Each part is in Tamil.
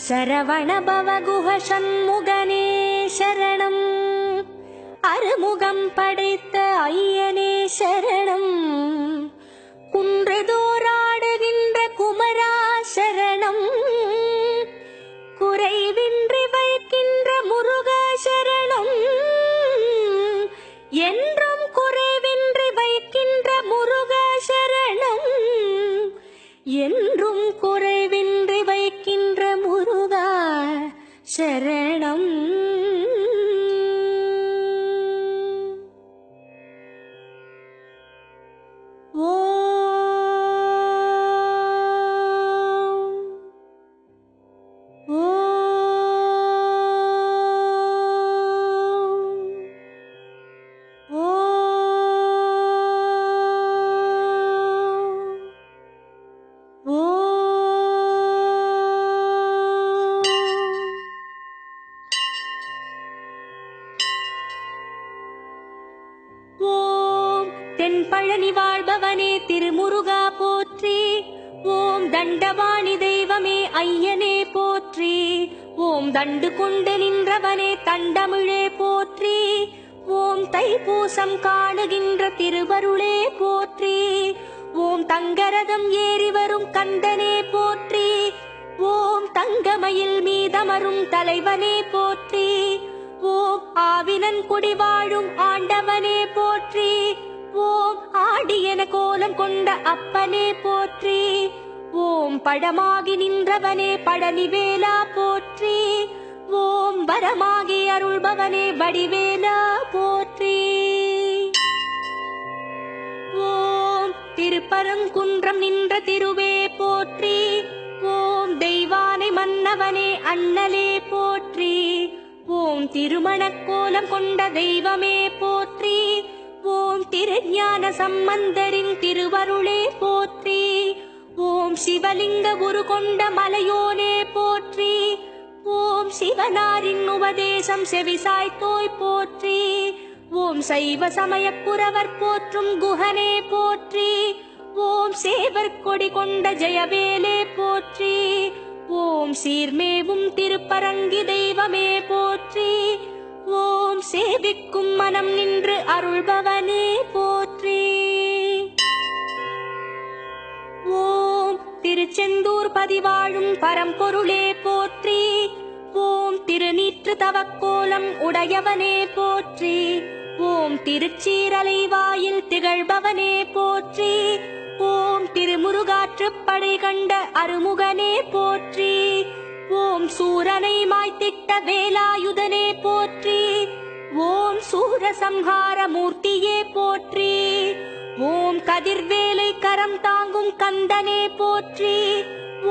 சரவணபவகுஹ சண்முகனே சரணம். அறுமுகம் படைத்த ஐயனே சரணம். குன்றுதோறாடுகின்ற குமரா சரணம். குறைவின்றி வைக்கின்ற முருகா சரணம். என்றும் குறைவின்றி வைக்கின்ற முருகா சரணம். என்றும் குறைவின்றி வைக்கின்ற முருகா சரணம். தென்பழனி வாழ்பவனே திருமுருகா போற்றி. ஓம் தண்டவாணி தெய்வமே ஐயனே போற்றி. ஓம் தண்டு கொண்டு நின்றவனே தண்டமிழே போற்றி. ஓம் தைப்பூசம் காணுகின்ற திருவருளே போற்றி. ஓம் தங்கரதம் ஏறி வரும் கந்தனே போற்றி. ஓம் தங்கமயில் மீதமரும் தலைவனே போற்றி. ஓம் ஆவினன் குடி வாழும் ஆண்டவனே போற்றி. ஓம் ஆடியன கோலம் கொண்ட அப்பனே போற்றி. ஓம் பழமாகி நின்றவனே பழனிவேலா போற்றி. ஓம் வரமாகி அருள்பவனே வடிவேலா போற்றி. ஓம் திருப்பரங்குன்றம் நின்ற திருவே போற்றி. ஓம் தெய்வானை மன்னவனே அண்ணலே போற்றி. ஓம் திருமணக் கோலம் கொண்ட தெய்வமே போற்றி. ஓம் திருஞான சம்பந்தரின் திருவருளே போற்றி. ஓம் சிவலிங்க குரு கொண்ட மலையோனே போற்றி. ஓம் சிவனாரின் உபதேசம் செவிசாய்த்தோய் போற்றி. ஓம் சைவ சமயக் குரவர் போற்றும் குஹனே போற்றி. ஓம் சேவர் கொடி கொண்ட ஜெயவேலே போற்றி. ஓம் சீர்மேவும் திருப்பரங்கி தெய்வமே போற்றி. ஓம் சேவிக்கும் மனம் நின்று அருள்பவனே போற்றி. ஓம் திருச்செந்தூர் பதிவாழும் பரம்பொருளே போற்றி. ஓம் திருநீற்று தவக்கோலம் உடையவனே போற்றி. ஓம் திருச்சீரலை வாயில் திகழ்பவனே போற்றி. ஓம் திருமுருகாற்றுப்படை கண்ட அருமுகனே போற்றி. ஓம் சூரனை மாய்த்திட்ட வேலாயுதனே போற்றி. ஓம் சூரசம்ஹார மூர்த்தியே போற்றி. ஓம் கதிர்வேலை கரம் தாங்கும் கந்தனே போற்றி.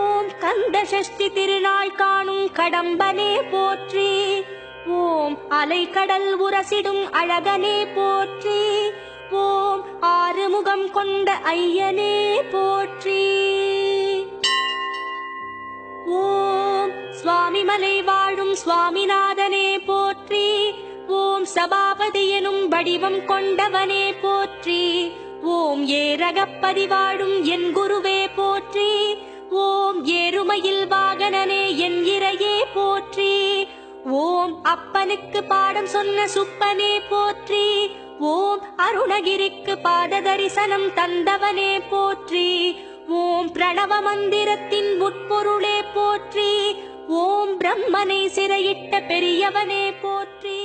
ஓம் கந்த சஷ்டி திருநாள் காணும் கடம்பனே போற்றி. ஓம் அலைக்கடல் உரசிடும் அழகனே போற்றி. ஓம் ஆறுமுகம் கொண்ட ஐயனே போற்றி. ஓம் சுவாமிமலை வாழும் சுவாமிநாதனே போற்றி. ஓம் சபாபதி எனும் வடிவம் கொண்டவனே போற்றி. ஓம் ஏரகப்பதி வாழும் என் குருவே போற்றி. ஓம் ஏறுமையில் வாகனனே என் இறையே போற்றி. ஓம் அப்பனுக்கு பாடம் சொன்ன சுப்பனே போற்றி. ஓம் அருணகிரிக்கு பாத தரிசனம் தந்தவனே போற்றி. ஓம் பிரணவ மந்திரத்தின் உட்பொருளே போற்றி. ஓம் பிரம்மனை சிறையிட்ட பெரியவனே போற்றி.